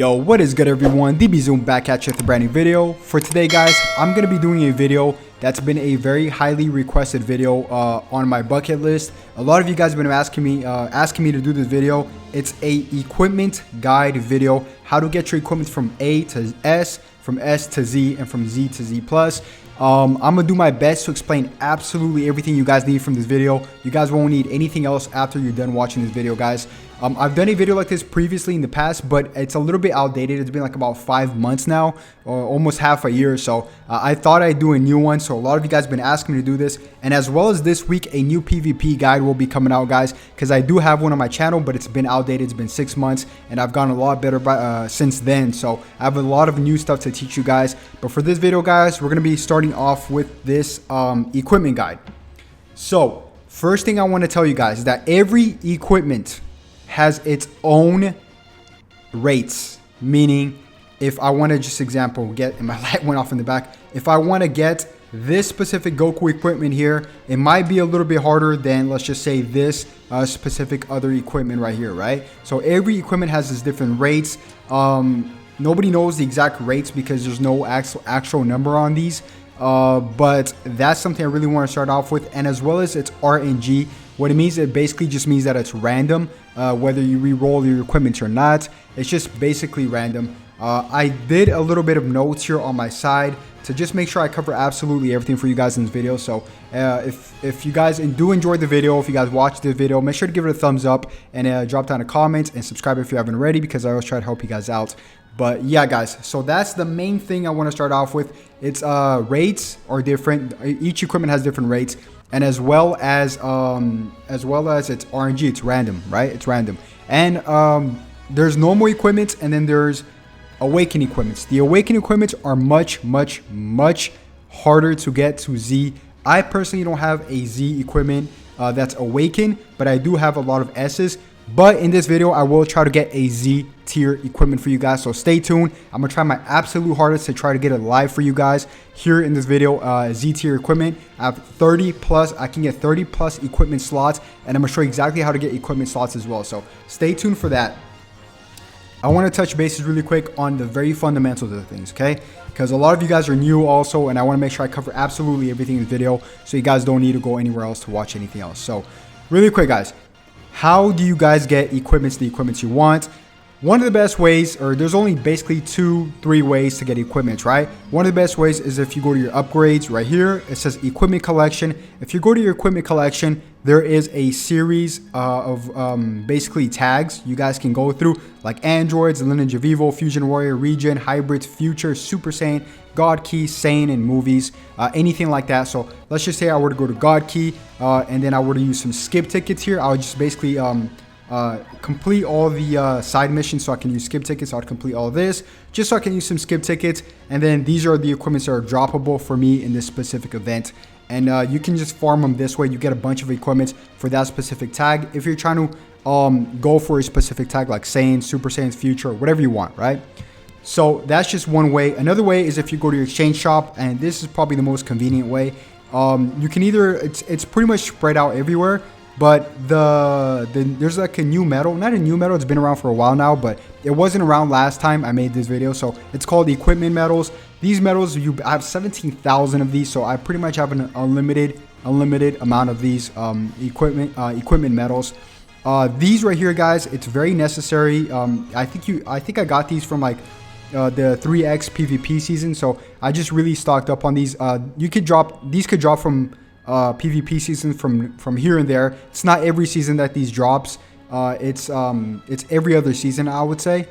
Yo, what is good everyone? DB Zoom back at you with a brand new video. For today guys, I'm going to be doing a video that's been a very highly requested video on my bucket list. A lot of you guys have been asking me to do this video. It's a equipment guide video, how to get your equipment from A to S, from S to Z, and from Z to Z+. I'm gonna do my best to explain absolutely everything you guys need from this video. You guys won't need anything else after you're done watching this video, guys. I've done a video like this previously in the past, but it's a little bit outdated. It's been like about 5 months now, or almost half a year or so. I thought I'd do a new one, so a lot of you guys have been asking me to do this. And as well as this week, a new PvP guide will be coming out, guys, because I do have one on my channel, but it's been outdated. It's been 6 months, and I've gotten a lot better since then. So I have a lot of new stuff to teach you guys. But for this video, guys, we're gonna be starting off with this equipment guide. So first thing I want to tell you guys is that every equipment has its own rates, meaning if I want to, just example, and my light went off in the back, if I want to get this specific Goku equipment here, it might be a little bit harder than, let's just say, this specific other equipment right here, right? So every equipment has its different rates. Nobody knows the exact rates because there's no actual number on these, but that's something I really want to start off with. And as well as its RNG, what it means, it basically just means that it's random, whether you re-roll your equipment or not. It's just basically random. I did a little bit of notes here on my side to just make sure I cover absolutely everything for you guys in this video. So if you guys do enjoy the video, if you guys watch the video, make sure to give it a thumbs up and drop down a comment and subscribe if you haven't already, because I always try to help you guys out. But yeah, guys, so that's the main thing I want to start off with. Its rates are different. Each equipment has different rates. And as well as its RNG, it's random, right? It's random. And there's normal equipment, and then there's awakened equipments. The awakened equipments are much harder to get to Z. I personally don't have a Z equipment that's awakened, but I do have a lot of S's. But in this video, I will try to get a Z tier equipment for you guys, so stay tuned. I'm gonna try my absolute hardest to try to get it live for you guys here in this video. Z tier equipment, I have 30 plus. I can get 30 plus equipment slots, and I'm gonna show you exactly how to get equipment slots as well, so stay tuned for that. I want to touch bases really quick on the very fundamentals of things, okay? Because a lot of you guys are new also, and I want to make sure I cover absolutely everything in the video, so you guys don't need to go anywhere else to watch anything else. So really quick, guys, how do you guys get the equipments you want? One of the best ways, or there's only basically 2-3 ways to get equipment, right? One of the best ways is if you go to your upgrades right here, it says equipment collection. If you go to your equipment collection, there is a series of basically tags you guys can go through, like androids, lineage of evil, fusion warrior, regen, hybrids, future, super saiyan, god key, saiyan, and movies, anything like that. So let's just say I were to go to god key, and then I were to use some skip tickets here. I would just basically complete all the side missions, so I can use skip tickets. So I'd complete all this just so I can use some skip tickets, and then these are the equipments that are droppable for me in this specific event. And you can just farm them this way. You get a bunch of equipment for that specific tag if you're trying to go for a specific tag like Saiyan, Super Saiyan, Future, whatever you want, right? So that's just one way. Another way is if you go to your exchange shop, and this is probably the most convenient way. You can either, it's pretty much spread out everywhere, but there's like a new medal, not a new medal, it's been around for a while now, but it wasn't around last time I made this video. So it's called equipment medals. These medals, I have 17,000 of these, so I pretty much have an unlimited amount of these equipment medals. These right here, guys, it's very necessary. I think I got these from like the 3x PvP season, so I just really stocked up on these. These could drop from PvP season from here and there. It's not every season that these drops. It's every other season, I would say.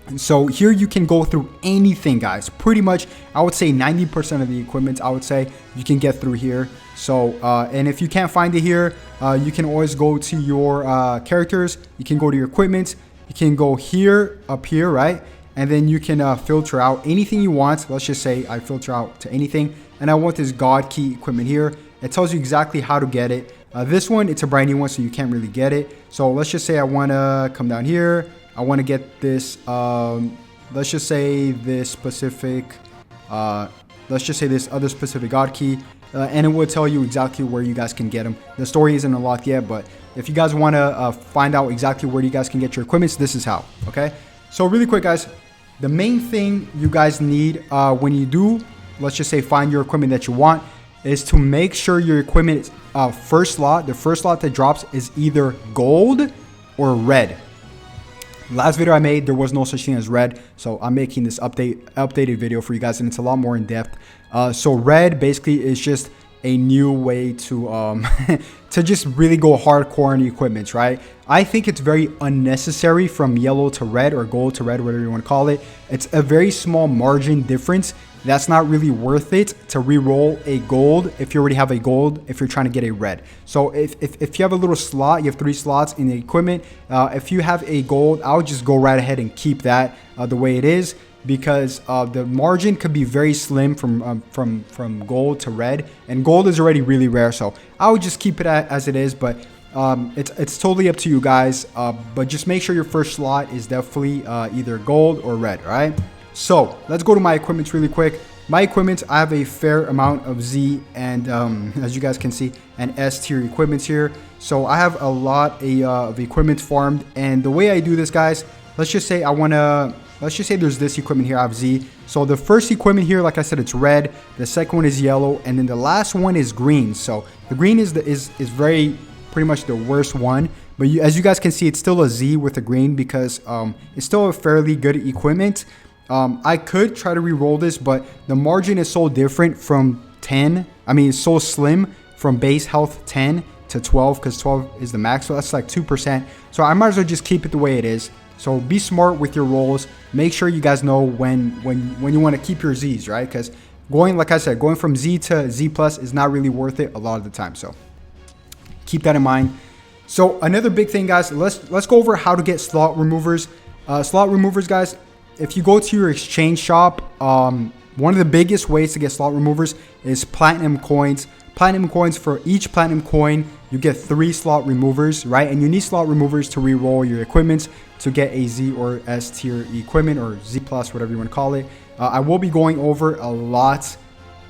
And so here you can go through anything, guys. Pretty much, I would say 90% of the equipment, I would say, you can get through here. So, and if you can't find it here, you can always go to your characters. You can go to your equipment. You can go here, up here, right? And then you can filter out anything you want. Let's just say I filter out to anything. And I want this God Key equipment here. It tells you exactly how to get it. This one, it's a brand new one, so you can't really get it. So let's just say I want to come down here. I want to get this, let's just say this specific, let's just say this other specific God Key. And it will tell you exactly where you guys can get them. The story isn't unlocked yet, but if you guys want to find out exactly where you guys can get your equipment, this is how, okay? So really quick, guys, the main thing you guys need when you do, let's just say, find your equipment that you want, is to make sure your equipment the first slot that drops is either gold or red. Last video I made, there was no such thing as red, so I'm making this updated video for you guys, and it's a lot more in depth. So red basically is just a new way to to just really go hardcore on the equipment, right? I think it's very unnecessary from yellow to red or gold to red, whatever you want to call it. It's a very small margin difference. That's not really worth it to re-roll a gold if you already have a gold, if you're trying to get a red. So if you have a little slot, you have 3 slots in the equipment. If you have a gold, I would just go right ahead and keep that the way it is, because the margin could be very slim from gold to red, and gold is already really rare. So I would just keep it as it is, but it's totally up to you guys. But just make sure your first slot is definitely either gold or red, all right? So let's go to my equipment really quick. My equipment, I have a fair amount of Z and as you guys can see, and S tier equipments here. So I have a lot of equipment farmed, and the way I do this, guys, let's just say there's this equipment here. I have Z. So the first equipment here, like I said, it's red. The second one is yellow, and then the last one is green. So the green is very pretty much the worst one. But as you guys can see, it's still a Z with a green because it's still a fairly good equipment. I could try to re-roll this, but the margin is so different from 10. I mean, it's so slim from base health 10 to 12, because 12 is the max. So that's like 2%. So I might as well just keep it the way it is. So be smart with your rolls. Make sure you guys know when you want to keep your Z's, right? Because like I said, going from Z to Z plus is not really worth it a lot of the time. So keep that in mind. So another big thing, guys, let's go over how to get slot removers. Slot removers, guys. If you go to your exchange shop, one of the biggest ways to get slot removers is platinum coins. Platinum coins, for each platinum coin, you get 3 slot removers, right? And you need slot removers to re-roll your equipment to get a Z or S tier equipment, or Z plus, whatever you want to call it. I will be going over a lot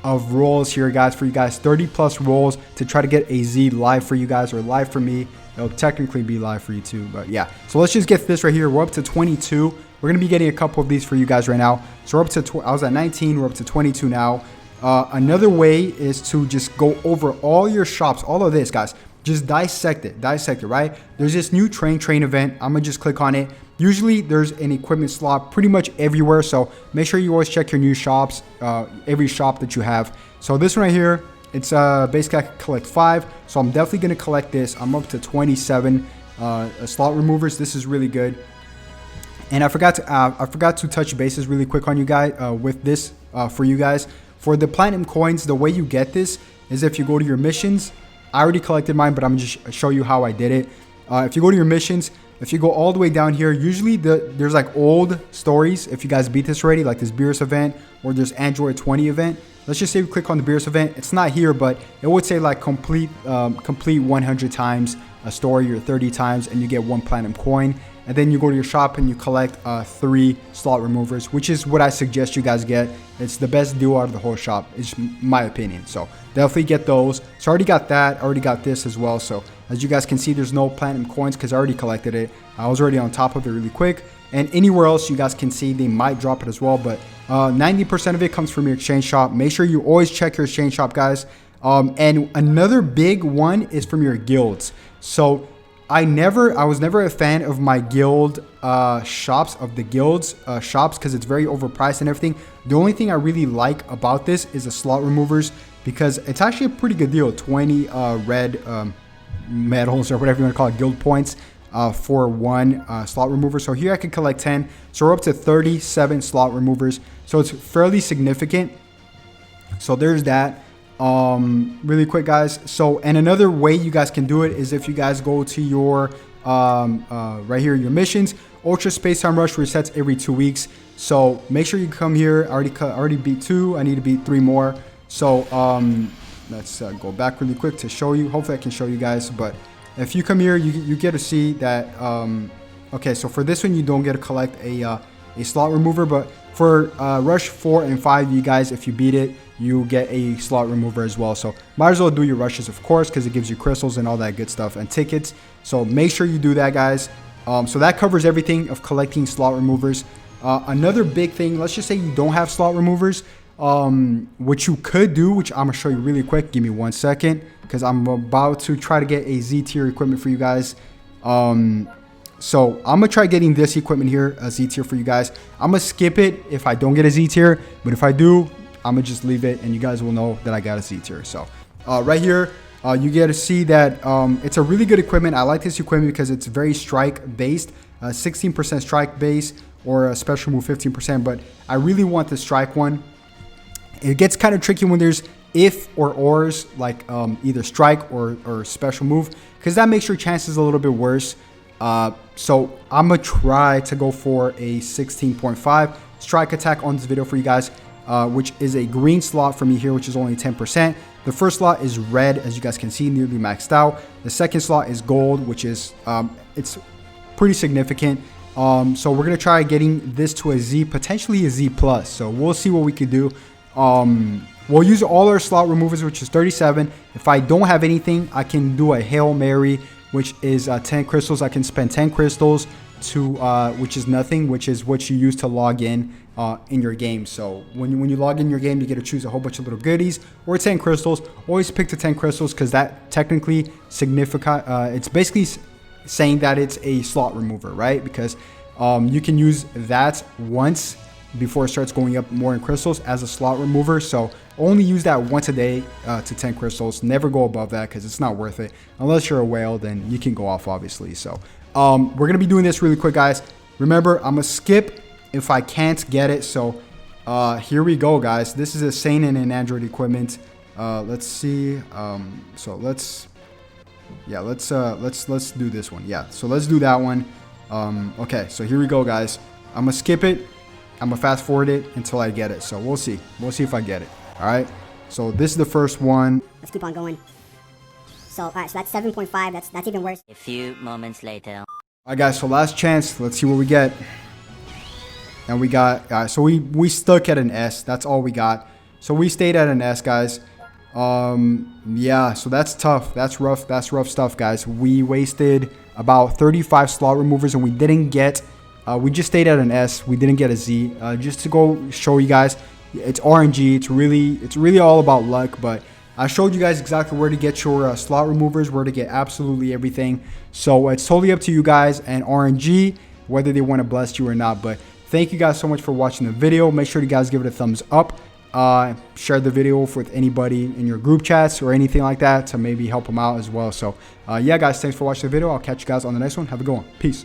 of rolls here, guys, for you guys. 30 plus rolls to try to get a Z live for you guys, or live for me. It'll technically be live for you too, but yeah. So let's just get this right here. We're up to 22. We're going to be getting a couple of these for you guys right now. So we're up to, I was at 19. We're up to 22 now. Another way is to just go over all your shops, all of this, guys. Just dissect it, right? There's this new train event. I'm going to just click on it. Usually there's an equipment slot pretty much everywhere. So make sure you always check your new shops, every shop that you have. So this one right here, it's basically I can collect 5. So I'm definitely going to collect this. I'm up to 27 slot removers. This is really good. And I forgot to touch bases really quick on you guys with this for you guys. For the platinum coins, the way you get this is if you go to your missions. I already collected mine, but I'm just show you how I did it. If you go to your missions, if you go all the way down here, usually there's like old stories. If you guys beat this already, like this Beerus event or this Android 20 event. Let's just say we click on the Beerus event. It's not here, but it would say like complete 100 times a story or 30 times, and you get 1 platinum coin. And then you go to your shop and you collect 3 slot removers, which is what I suggest you guys get. It's the best deal out of the whole shop, is my opinion. So definitely get those. So I already got that. I already got this as well. So as you guys can see, there's no platinum coins because I already collected it. I was already on top of it really quick. And anywhere else you guys can see, they might drop it as well. But 90% of it comes from your exchange shop. Make sure you always check your exchange shop, guys. And another big one is from your guilds. So I was never a fan of my guild shops, because it's very overpriced and everything. The only thing I really like about this is the slot removers, because it's actually a pretty good deal. 20 red medals, or whatever you want to call it, guild points for 1 slot remover. So here I can collect 10. So we're up to 37 slot removers. So it's fairly significant. So there's that. Really quick, guys. So, and another way you guys can do it is if you guys go to your right here, your missions. Ultra Space Time Rush resets every 2 weeks, so make sure you come here. I already beat 2. I need to beat 3 more. So let's go back really quick to show you. Hopefully I can show you guys. But if you come here, you get to see that. Okay, so for this one you don't get to collect a slot remover, but for Rush 4 and 5, you guys, if you beat it, you get a slot remover as well. So might as well do your rushes, of course, because it gives you crystals and all that good stuff and tickets. So make sure you do that, guys. So that covers everything of collecting slot removers. Another big thing, let's just say you don't have slot removers. What you could do, which I'm gonna show you really quick. Give me 1 second, because I'm about to try to get a Z tier equipment for you guys. So I'm gonna try getting this equipment here, a Z tier for you guys. I'm gonna skip it if I don't get a Z tier, but if I do, I'm gonna just leave it and you guys will know that I got a Z tier. So right here, you get to see that it's a really good equipment. I like this equipment because it's very strike based, 16% strike base, or a special move 15%, but I really want the strike one. It gets kind of tricky when there's if or ors, like either strike or special move, because that makes your chances a little bit worse. So I'm gonna try to go for a 16.5 strike attack on this video for you guys, which is a green slot for me here, which is only 10%. The first slot is red, as you guys can see, nearly maxed out. The second slot is gold, which is it's pretty significant. So we're gonna try getting this to a Z, potentially a Z plus. So we'll see what we could do. We'll use all our slot removers, which is 37. If I don't have anything, I can do a Hail Mary, which is 10 crystals. I can spend 10 crystals to which is nothing, which is what you use to log in your game. So when you log in your game, you get to choose a whole bunch of little goodies or 10 crystals. Always pick the 10 crystals, because that technically significant. It's basically saying that it's a slot remover, right? Because you can use that once before it starts going up more in crystals as a slot remover. So only use that once a day to 10 crystals. Never go above that, because it's not worth it. Unless you're a whale, then you can go off, obviously. So we're gonna be doing this really quick, guys. Remember, I'm gonna skip if I can't get it. So here we go, guys. This is a Seinen and Android equipment. Let's see. So let's do this one. Yeah, so let's do that one. Okay, so here we go, guys. I'm gonna skip it. I'm gonna fast forward it until I get it. So we'll see if I get it. All right, so this is the first one. Let's keep on going. So all right, so that's 7.5. That's even worse. A few moments later. All right, guys, so last chance. Let's see what we get. And we got so we stuck at an S. That's all we got. So we stayed at an S, guys. Yeah, so that's tough. That's rough stuff, guys. We wasted about 35 slot removers and we didn't get we just stayed at an S. We didn't get a Z. Just to go show you guys, it's RNG. It's really all about luck. But I showed you guys exactly where to get your slot removers, where to get absolutely everything. So it's totally up to you guys and RNG whether they want to bless you or not. But thank you guys so much for watching the video. Make sure you guys give it a thumbs up. Share the video with anybody in your group chats or anything like that to maybe help them out as well. So yeah, guys, thanks for watching the video. I'll catch you guys on the next one. Have a good one. Peace.